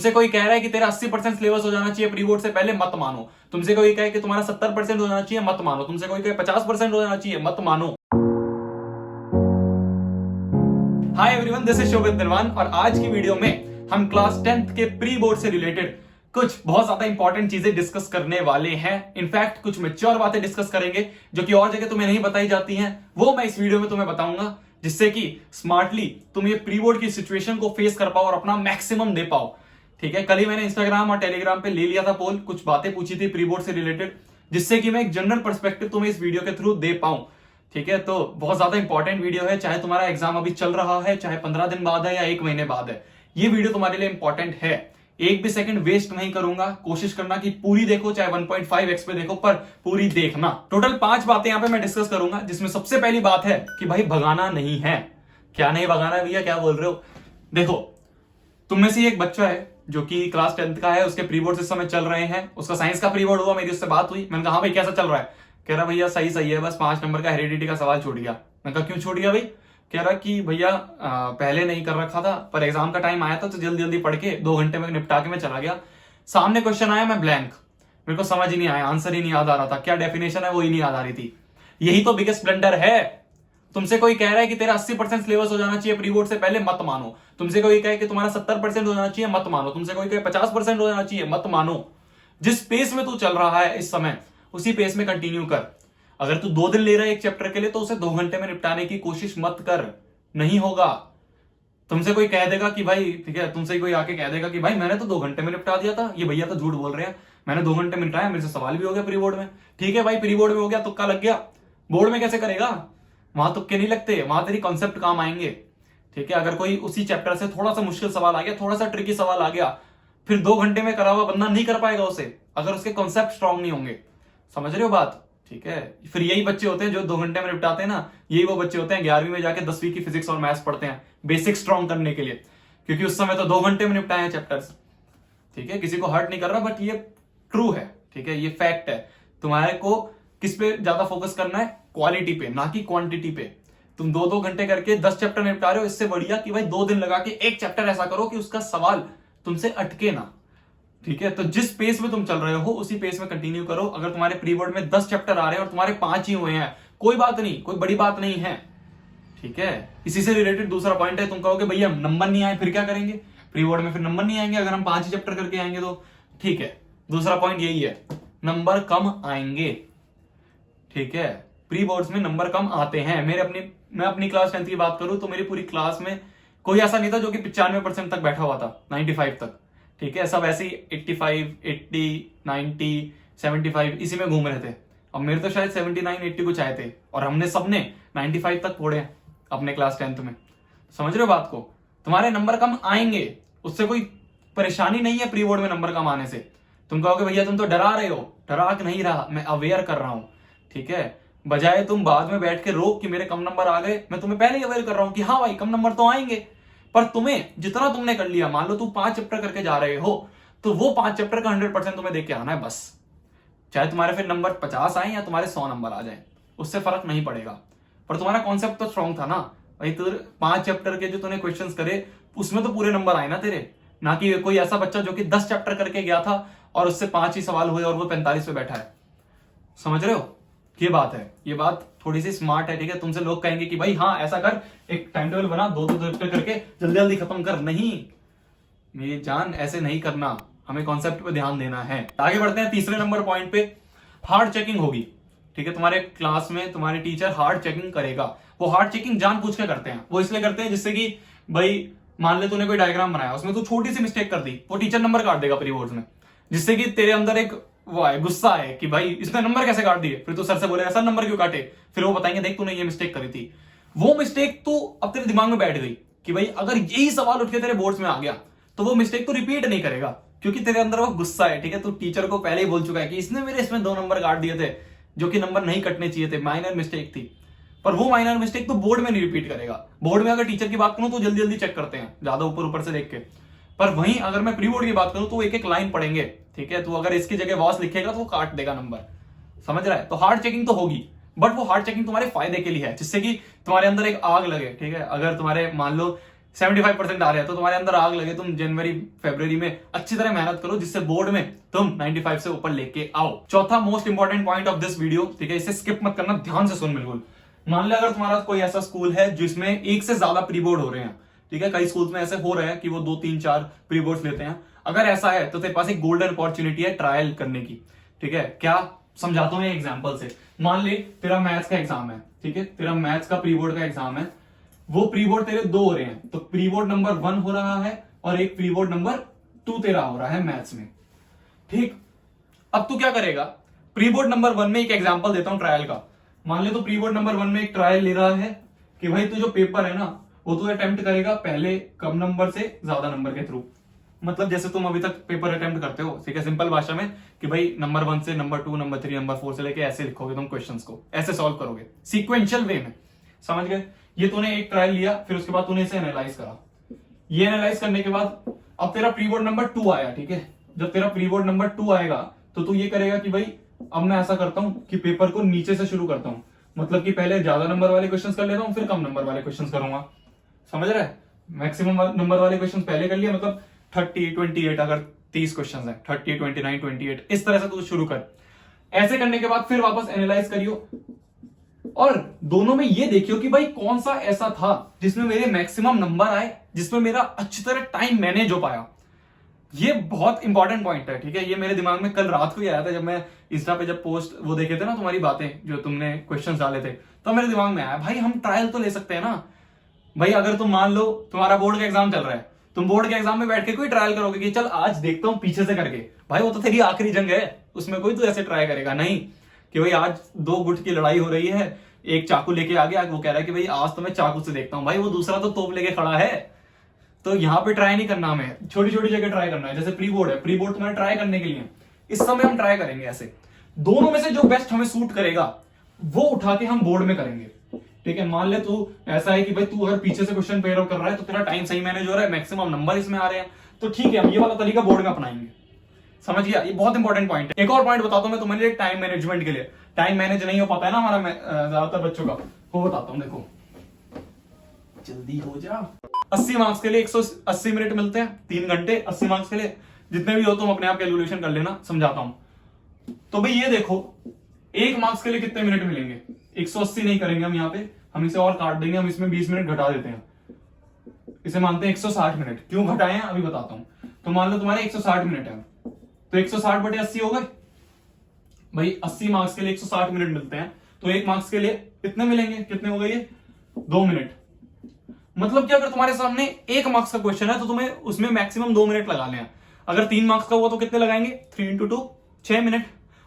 तुमसे कोई कह रहा है कि तेरा 80% सिलेबस हो जाना चाहिए प्री बोर्ड से पहले, मत मानो। तुमसे कोई कहे कि तुम्हारा 70% हो जाना चाहिए, मत मानो। तुमसे कोई कहे 50% हो जाना चाहिए, मत मानो। हाय एवरीवन, दिस इज शोभित निर्वाण और आज की वीडियो में हम क्लास 10th के प्री बोर्ड से रिलेटेड कुछ बहुत ज्यादा इंपॉर्टेंट चीजें डिस्कस करने वाले हैं। इनफैक्ट कुछ मैच्योर बातें डिस्कस करेंगे जो कि और जगह तुम्हें नहीं बताई जाती हैं, वो मैं इस वीडियो में तुम्हें बताऊंगा, जिससे कि स्मार्टली तुम ये प्री बोर्ड की सिचुएशन को फेस कर पाओ और अपना मैक्सिमम दे पाओ। ठीक है, कल ही मैंने इंस्टाग्राम और टेलीग्राम पे ले लिया था पोल, कुछ बातें पूछी थी प्री बोर्ड से रिलेटेड, जिससे कि मैं एक जनरल पर्सपेक्टिव तुम्हें इस वीडियो के थ्रू दे पाऊं। ठीक है, तो बहुत ज्यादा इंपॉर्टेंट वीडियो है, चाहे तुम्हारा एग्जाम अभी चल रहा है, चाहे 15 दिन बाद है या 1 महीने बाद है, ये वीडियो तुम्हारे लिए इंपॉर्टेंट है। एक भी सेकंड वेस्ट नहीं करूंगा, कोशिश करना कि पूरी देखो, चाहे 1.5x पे देखो, पर पूरी देखना। टोटल 5 बातें यहां पे मैं डिस्कस करूंगा, जिसमें सबसे पहली बात है कि भाई भगाना नहीं है। क्या नहीं भगाना है भैया, क्या बोल रहे हो? देखो, तुम में से एक बच्चा है जो कि क्लास 10th का है, उसके प्री बोर्ड इस समय चल रहे हैं, उसका साइंस का प्री बोर्ड हुआ, मेरी उससे बात हुई, मैंने कहा हाँ भाई कैसा चल रहा है? कह रहा भैया सही सही है, बस 5 नंबर का हेरिडिटी का सवाल छूट गया। मैंने कहा क्यों छूट गया भाई? कह रहा कि भैया पहले नहीं कर रखा था, पर एग्जाम का टाइम आया था तो जल्दी जल्दी पढ़ के 2 घंटे में निपटा के मैं चला गया। सामने क्वेश्चन आया, मैं ब्लैंक, मेरे को समझ ही नहीं आया, आंसर ही नहीं याद आ रहा था, क्या डेफिनेशन है वो ही नहीं याद आ रही थी। यही तो बिगेस्ट ब्लंडर है। तुमसे कोई कह रहा है कि तेरा 80% सिलेबस हो जाना चाहिए प्री बोर्ड से पहले, मत मानो। तुमसे कोई कहे कि तुम्हारा 70% हो जाना चाहिए, मत मानो। तुमसे कोई कहे 50% हो जाना चाहिए, मत मानो। जिस पेस में तू चल रहा है इस समय, उसी पेस में कंटिन्यू कर। अगर तू 2 दिन ले रहा है एक चैप्टर के लिए, तो उसे 2 घंटे में निपटाने की कोशिश मत कर, नहीं होगा। तुमसे कोई कह देगा कि भाई, ठीक है, तुमसे कोई आके कह देगा कि भाई मैंने तो 2 घंटे में निपटा दिया था, ये भैया तो झूठ बोल रहे हैं, मैंने 2 घंटे में निपटाया, मेरे से सवाल भी हो गया प्री बोर्ड में। ठीक है भाई, प्री बोर्ड में हो गया, तुक्का लग गया, बोर्ड में कैसे करेगा? वहां तुक्के नहीं लगते, वहां तेरी कॉन्सेप्ट काम आएंगे। ठीक है, अगर कोई उसी चैप्टर से थोड़ा सा मुश्किल सवाल आ गया, थोड़ा सा ट्रिकी सवाल आ गया, फिर 2 घंटे में करा हुआ बंदा नहीं कर पाएगा उसे, अगर उसके कॉन्सेप्ट स्ट्रांग नहीं होंगे। समझ रहे हो बात? ठीक है, फिर यही बच्चे होते हैं जो 2 घंटे में निपटाते हैं ना, यही वो बच्चे होते हैं 11वीं में जाके 10वीं की फिजिक्स और मैथ्स पढ़ते हैं, बेसिक स्ट्रांग करने के लिए, क्योंकि उस समय तो 2 घंटे में निपटाए हैं चैप्टर्स। ठीक है, किसी को हर्ट नहीं कर रहा, बट ये ट्रू है। ठीक है, ये फैक्ट है। तुम्हारे को किस पे ज्यादा फोकस करना है? क्वालिटी पे, ना कि क्वांटिटी पे। तुम 2-2 घंटे करके 10 चैप्टर निपटा रहे हो, इससे बढ़िया कि भाई 2 दिन लगा के एक चैप्टर ऐसा करो कि उसका सवाल तुमसे अटके ना। ठीक है, तो जिस पेस में तुम चल रहे हो उसी पेस में कंटिन्यू करो। अगर तुम्हारे प्री बोर्ड में 10 चैप्टर आ रहे हैं और तुम्हारे 5 ही हुए हैं, कोई बात नहीं, कोई बड़ी बात नहीं है। ठीक है, इसी से रिलेटेड दूसरा पॉइंट है, तुम कहोगे भैया नंबर नहीं आए फिर क्या करेंगे? प्री बोर्ड में फिर नंबर नहीं आएंगे अगर हम 5 ही चैप्टर करके आएंगे तो। ठीक है, दूसरा पॉइंट यही है, नंबर कम आएंगे। ठीक है, प्री बोर्ड्स में नंबर कम आते हैं। मैं अपनी क्लास 10th की बात करूं तो मेरी पूरी क्लास में कोई ऐसा नहीं था जो कि 95% तक बैठा हुआ था, 95 तक। ठीक है, सब ऐसे ही 85, 80, 90, 75 इसी में घूम रहे थे। अब मेरे तो शायद 79, 80 कुछ आए थे, और हमने सबने 95 तक फोड़े हैं अपने क्लास 10th में। समझ रहे हो बात को? तुम्हारे नंबर कम आएंगे, उससे कोई परेशानी नहीं है प्री बोर्ड में नंबर कम आने से। तुम कहोगे भैया तुम तो डरा रहे हो, डरा के नहीं रहा, मैं अवेयर कर रहा हूं। ठीक है, बजाय तुम बाद में बैठ के रोक कि मेरे कम नंबर आ गए, मैं तुम्हें पहले ही अवेयर कर रहा हूं कि हाँ भाई कम नंबर तो आएंगे, पर तुम्हें जितना तुमने कर लिया, मान लो तुम 5 चैप्टर करके जा रहे हो, तो वो 5 चैप्टर का 100% तुम्हें देख के आना है बस। चाहे तुम्हारे फिर नंबर 50 आए या तुम्हारे 100 नंबर आ जाए, उससे फर्क नहीं पड़ेगा, पर तुम्हारा कॉन्सेप्ट तो स्ट्रॉन्ग था ना भाई। तो 5 चैप्टर के जो तूने क्वेश्चंस करे उसमें तो पूरे नंबर आए ना तेरे, ना कि कोई ऐसा बच्चा जो कि 10 चैप्टर करके गया था और उससे 5 ही सवाल हुए और वो 45 पे बैठा है। समझ रहे हो? ये बात है, ये बात थोड़ी सी स्मार्ट है। ठीक है, तुमसे लोग कहेंगे कि भाई हाँ ऐसा कर, एक टाइम टेबल बना, 2-2 चैप्टर करके जल्दी जल्दी खत्म कर। नहीं मेरी जान, ऐसे नहीं करना, हमें कॉन्सेप्ट पे ध्यान देना है। आगे बढ़ते हैं तीसरे नंबर पॉइंट पे, हार्ड चेकिंग होगी। ठीक है, तुम्हारे क्लास में तुम्हारे टीचर हार्ड चेकिंग करेगा। वो हार्ड चेकिंग जानबूझ के करते हैं, वो इसलिए करते हैं जिससे कि भाई मान ले तूने कोई डायग्राम बनाया, उसमें तू छोटी सी मिस्टेक कर दी, वो टीचर नंबर काट देगा प्री बोर्ड्स में, जिससे कि तेरे अंदर एक वो है, गुस्सा है कि भाई इसने नंबर कैसे काट दिए। फिर तू सर से बोलेगा सर नंबर क्यों काटे, फिर वो बताएंगे देख तूने ये मिस्टेक करी थी। वो मिस्टेक तो अब तेरे दिमाग में बैठ गई कि भाई अगर यही सवाल उठ के तेरे बोर्ड्स में आ गया तो वो मिस्टेक तो रिपीट नहीं करेगा, क्योंकि तेरे अंदर वो गुस्सा है। ठीक है, तू टीचर को पहले ही बोल चुका है कि इसने मेरे इसमें 2 नंबर काट दिए थे, जो कि नंबर नहीं कटने चाहिए थे, माइनर मिस्टेक थी। पर वो माइनर मिस्टेक तो बोर्ड में नहीं रिपीट करेगा। बोर्ड में अगर टीचर की बात करूं तो जल्दी जल्दी चेक करते हैं, ज्यादा ऊपर ऊपर से देख के, पर वहीं अगर मैं प्री बोर्ड की बात करूं तो एक एक लाइन पढ़ेंगे। ठीक है, तो अगर इसकी जगह वॉस लिखेगा तो वो काट देगा नंबर। समझ रहा है? तो हार्ड चेकिंग तो होगी, बट वो हार्ड चेकिंग तुम्हारे फायदे के लिए है, जिससे कि तुम्हारे अंदर एक आग लगे। ठीक है, अगर तुम्हारे मान लो 75% आ रहे हैं, तो तुम्हारे अंदर आग लगे, तुम जनवरी फरवरी में अच्छी तरह मेहनत करो जिससे बोर्ड में तुम 95 से ऊपर लेके आओ। चौथा most important point of this video, ठीक है, इसे स्किप मत करना, ध्यान से सुन बिल्कुल। मान लो अगर तुम्हारा कोई ऐसा स्कूल है जिसमें एक से ज्यादा प्री बोर्ड हो रहे हैं, ठीक है, कई स्कूल्स में ऐसे हो रहे हैं कि वो 2 3 4 प्री बोर्ड्स लेते हैं। अगर ऐसा है तो तेरे पास एक गोल्डन अपॉर्चुनिटी है ट्रायल करने की, ठीक है। क्या समझाता हूं एग्जाम्पल से। मान ले तेरा मैथ्स का एग्जाम है, ठीक है, तेरा मैथ्स का प्री बोर्ड का एग्जाम है, वो प्री बोर्ड तेरे 2 हो रहे हैं, तो प्री बोर्ड नंबर 1 हो रहा है और एक प्री बोर्ड नंबर 2 तेरा हो रहा है मैथ्स में, ठीक। अब तू क्या करेगा, प्री बोर्ड नंबर 1 में एक एग्जांपल देता हूं ट्रायल का। मान ले तो प्री बोर्ड नंबर 1 में एक ट्रायल ले रहा है कि भाई तू जो पेपर है ना वो तू अटेम्प्ट करेगा पहले कम नंबर से ज्यादा नंबर के थ्रू। मतलब जैसे तुम अभी तक पेपर अटेम्प्ट करते हो, ठीक है, सिंपल भाषा में कि भाई नंबर 1 से नंबर 2 नंबर 3 नंबर 4 से लेके ऐसे लिखोगे तुम क्वेश्चंस को, ऐसे सॉल्व करोगे सीक्वेंशियल वे में, समझ गए। ये तूने एक ट्रायल लिया, फिर उसके बाद तूने इसे एनालाइज करा। ये एनालाइज करने के बाद अब तेरा प्री बोर्ड नंबर 2 आया, ठीक है। जब तेरा प्री बोर्ड नंबर 2 आएगा तो तू ये करेगा कि भाई अब मैं ऐसा करता हूं कि पेपर को नीचे से शुरू करता हूं, मतलब कि पहले ज्यादा नंबर वाले क्वेश्चंस कर लेता हूं, फिर कम नंबर वाले क्वेश्चंस करूंगा, समझ रहा है। मैक्सिमम नंबर वाले क्वेश्चंस पहले कर लिया, मतलब 30 28 अगर 30 क्वेश्चंस हैं, 30 29 28 इस तरह से तू शुरू कर। ऐसे करने के बाद फिर वापस एनालाइज करियो और दोनों में ये देखियो कि भाई कौन सा ऐसा था जिसमें मेरे मैक्सिमम नंबर आए, जिसमें मेरा अच्छी तरह टाइम मैनेज हो पाया। ये बहुत इंपॉर्टेंट पॉइंट है, ठीक है। ये मेरे दिमाग में कल रात को ही आया था जब मैं इंस्टा पे जब पोस्ट वो देखे थे ना तुम्हारी बातें जो तुमने क्वेश्चंस डाले थे, तो मेरे दिमाग में आया भाई हम ट्रायल तो ले सकते हैं ना भाई। अगर तुम मान लो तुम्हारा बोर्ड का एग्जाम चल रहा है, तुम बोर्ड के एग्जाम में बैठ के कोई ट्रायल करोगे कि चल आज देखता हूं पीछे से करके, भाई वो तो तेरी आखिरी जंग है, उसमें कोई तो ऐसे ट्राई करेगा नहीं कि भाई आज 2 गुट की लड़ाई हो रही है, एक चाकू लेके आ गया, वो कह रहा है कि भाई आज तो मैं चाकू से देखता हूं, भाई वो दूसरा तो तोप लेके खड़ा है। तो यहाँ पे ट्राई नहीं करना, हमें छोटी छोटी जगह ट्राई करना है। जैसे प्री बोर्ड है, प्री बोर्ड तुम्हें ट्राई करने के लिए इस समय हम ट्राई करेंगे ऐसे, दोनों में से जो बेस्ट हमें सूट करेगा वो उठा के हम बोर्ड में करेंगे, ठीक है। मान ले तू ऐसा है कि भाई तू अगर पीछे से क्वेश्चन पेयर कर रहा है तो तेरा टाइम सही मैनेज हो रहा है, मैक्सिमम नंबर इसमें आ रहे हैं, तो ठीक है हम ये वाला तरीका बोर्ड में अपनाएंगे, समझ गया। ये बहुत इंपॉर्टेंट पॉइंट है। एक और पॉइंट बताता हूं मैं तुम्हारे लिए टाइम मैनेजमेंट के लिए। टाइम मैनेज नहीं हो पाता है ना हमारा ज्यादातर बच्चों का, वो बताता हूं, देखो जल्दी हो जा। 80 मार्क्स के लिए 180 मिनट मिलते हैं, 3 घंटे 80 मार्क्स के लिए, जितने भी हो तुम अपने आप कैलकुलेशन कर लेना, समझाता हूं। तो भाई ये देखो 1 मार्क्स के लिए कितने मिनट मिलेंगे, 180 नहीं करेंगे हम यहाँ पे, हम इसे और काट देंगे, हम इसमें 20 मिनट घटा देते हैं, इसे मानते हैं 160 मिनट। क्यों घटाए हैं अभी बताता हूं। तो मान लो तुम्हारे 160 मिनट है, तो 160 बटे 80 हो गए भाई। 80 मार्क्स के लिए 160 मिनट मिलते हैं, तो 1 मार्क्स के लिए कितने मिलेंगे, कितने हो गए ये 2 मिनट। मतलब कि अगर तुम्हारे सामने 1 मार्क्स का क्वेश्चन है तो तुम्हें उसमें मैक्सिमम 2 मिनट लगाने हैं। अगर 3 मार्क्स का हुआ तो कितने लगाएंगे, 3 × 2 6 मिनट।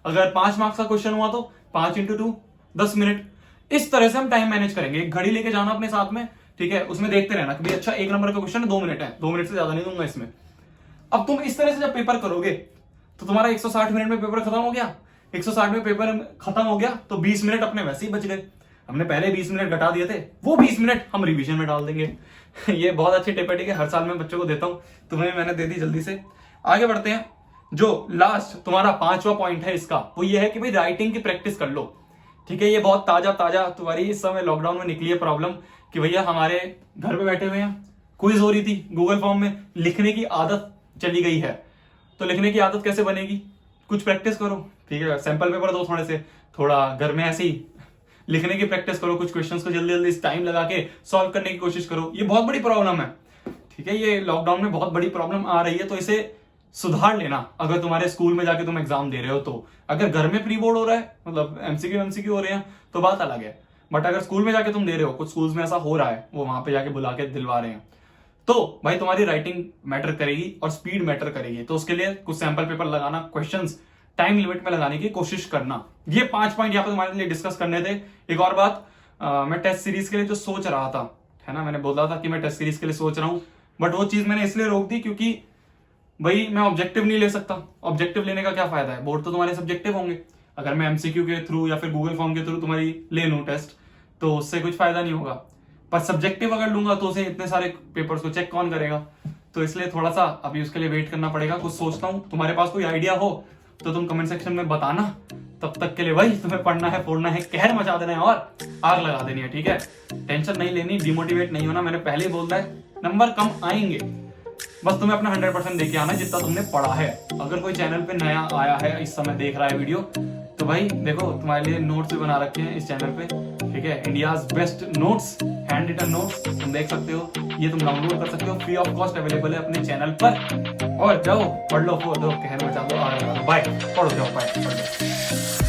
अगर 5 मार्क्स का क्वेश्चन हुआ तो 5 × 2 10 मिनट। इस तरह से हम टाइम मैनेज करेंगे। एक घड़ी लेके जाना अपने साथ में, ठीक है, उसमें देखते रहना कि भाई अच्छा 1 नंबर का क्वेश्चन है 2 मिनट है, 2 मिनट से ज्यादा नहीं दूंगा इसमें। अब तुम इस तरह से जब पेपर करोगे तो तुम्हारा 160 मिनट में पेपर खत्म हो गया, 160 में पेपर खत्म हो गया, तो 20 मिनट अपने वैसे ही बच गए। हमने पहले 20 मिनट घटा दिए थे, वो 20 मिनट हम रिवीजन में डाल देंगे। ये बहुत अच्छी टिप है, ठीक है, हर साल मैं बच्चों को देता हूं, तुम्हें मैंने दे दी। जल्दी से आगे बढ़ते हैं। जो लास्ट तुम्हारा 5वां पॉइंट है इसका, वो ये है कि भाई राइटिंग की प्रैक्टिस कर लो, ठीक है। ये बहुत ताजा तुम्हारी इस समय लॉकडाउन में निकली है प्रॉब्लम कि भैया हमारे घर पे बैठे हुए हैं, क्विज हो रही थी गूगल फॉर्म में, लिखने की आदत चली गई है। तो लिखने की आदत कैसे बनेगी, कुछ प्रैक्टिस करो, ठीक है, सैंपल पेपर दो थोड़े से, थोड़ा घर में ऐसे ही लिखने की प्रैक्टिस करो, कुछ क्वेश्चंस को जल्दी जल्दी टाइम लगा के सॉल्व करने की कोशिश करो। ये बहुत बड़ी प्रॉब्लम है, ठीक है, ये लॉकडाउन में बहुत बड़ी प्रॉब्लम आ रही है, तो इसे सुधार लेना। अगर तुम्हारे स्कूल में जाके तुम एग्जाम दे रहे हो तो, अगर घर में प्री बोर्ड हो रहा है, मतलब एमसीक्यू हो रहे हैं तो बात अलग है, बट अगर स्कूल में जाके तुम दे रहे हो, कुछ स्कूल्स में ऐसा हो रहा है, वो वहां पे जाके बुला के दिलवा रहे हैं, तो भाई तुम्हारी राइटिंग मैटर करेगी और स्पीड मैटर करेगी। तो उसके लिए कुछ सैंपल पेपर लगाना, क्वेश्चंस टाइम लिमिट में लगाने की कोशिश करना। ये 5 पॉइंट यहाँ पे तुम्हारे लिए डिस्कस करने थे। एक और बात, मैं टेस्ट सीरीज के लिए जो सोच रहा था, है ना, मैंने बोला था कि मैं टेस्ट सीरीज के लिए सोच रहा हूं, बट वो चीज मैंने इसलिए रोक दी क्योंकि भाई मैं ऑब्जेक्टिव नहीं ले सकता। ऑब्जेक्टिव लेने का क्या फायदा है, बोर्ड तो तुम्हारे सब्जेक्टिव होंगे। अगर मैं एमसीक्यू के थ्रू या फिर गूगल फॉर्म के थ्रू तुम्हारी ले लूं टेस्ट, तो उससे कुछ फायदा नहीं होगा। पर सब्जेक्टिव अगर लूंगा तो उसे इतने सारे पेपर्स को चेक कौन करेगा, तो इसलिए थोड़ा सा अभी उसके लिए वेट करना पड़ेगा। कुछ सोचता हूं, तुम्हारे पास कोई आइडिया हो तो तुम कमेंट सेक्शन में बताना। तब तक के लिए भाई तुम्हें पढ़ना है, फोड़ना है, कहर मचा देना है और आग लगा देनी है, ठीक है। टेंशन नहीं लेनी, डिमोटिवेट नहीं होना, मैंने पहले ही बोल रहा है। नंबर कम आएंगे, बस तुम्हें अपना 100% देके आना जितना तुमने पढ़ा है। अगर कोई चैनल पे नया आया है, इस समय देख रहा है वीडियो, तो भाई देखो तुम्हारे लिए नोट्स भी बना रखे हैं इस चैनल पे, ठीक है। India's best notes, handwritten notes तुम देख सकते हो, ये तुम डाउनलोड कर सकते हो, फ्री ऑफ कॉस्ट अवेलेबल है अपने चैनल पर। और जाओ पढ़ लो, कहने में चाहो, बाय, पढ़ो जाओ, बाय, पढ़ लो।